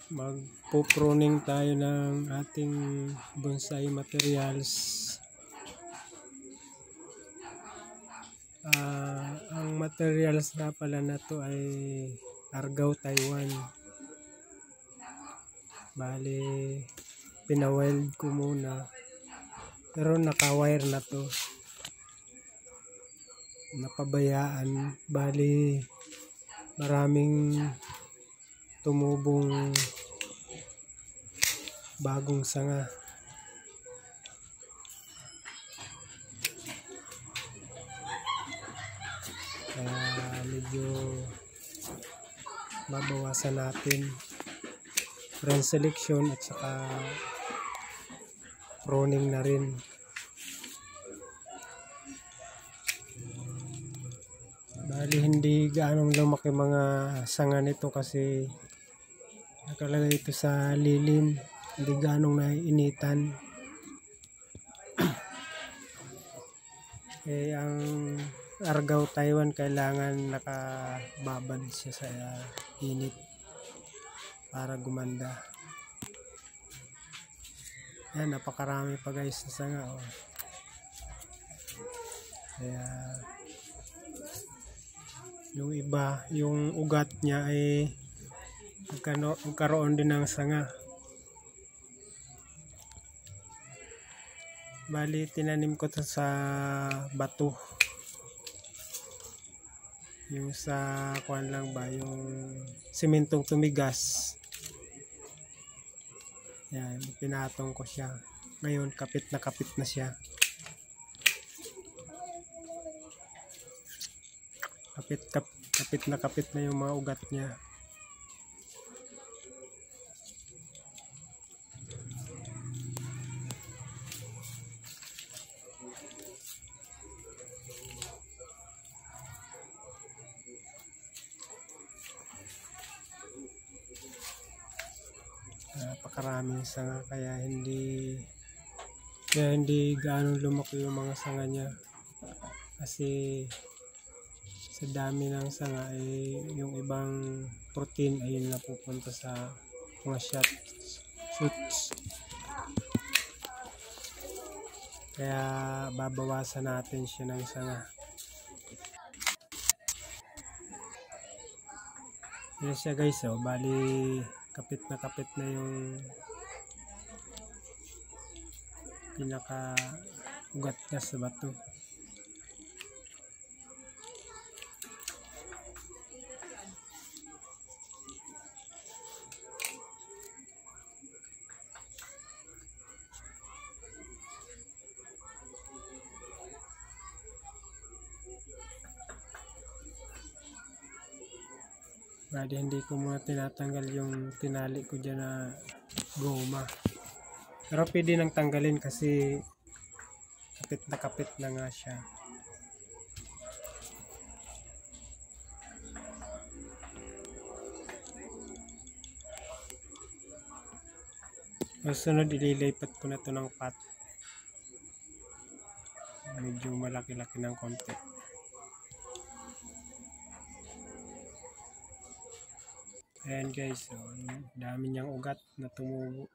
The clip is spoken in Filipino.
Magpo-pruning tayo ng ating bonsai materials. Ang materials na pala na to ay Argao Taiwan. Bali, pinawild ko muna, pero naka-wire na to, napabayaan. Bali, maraming tumubong bagong sanga. Kaya medyo babawasan natin friend selection at saka pruning na rin. Bali, hindi gaanong lumaki mga sanga nito kasi nakalagay ito sa lilim, hindi gaanong naiinitan. Ang Argao Taiwan kailangan nakababad siya sa init para gumanda. Yan, napakarami pa guys na sanga. Kaya yung iba, yung ugat niya ay magkaroon din ng sanga. Bali, tinanim ko to sa bato, yung sa kuan lang ba, yung simentong tumigas. Yan, pinatong ko siya. Ngayon kapit na siya. Kapit na yung mga ugat niya. Napakaraming sanga, kaya hindi gaano lumaki yung mga sanga niya, kasi sa dami ng sanga ay yung ibang protein ay napupunta sa mga shoots. Kaya babawasan natin siya ng sanga. Yan siya guys, bali kapit na yung pinaka ugat niya sa bato. Bali, hindi ko muna tinatanggal yung tinali ko dyan na goma, pero pwede nang tanggalin kasi kapit na nga siya. Sunod, ililipat ko na to ng pot, medyo malaki-laki ng konti. Ayan guys, dami niyang ugat na tumubo.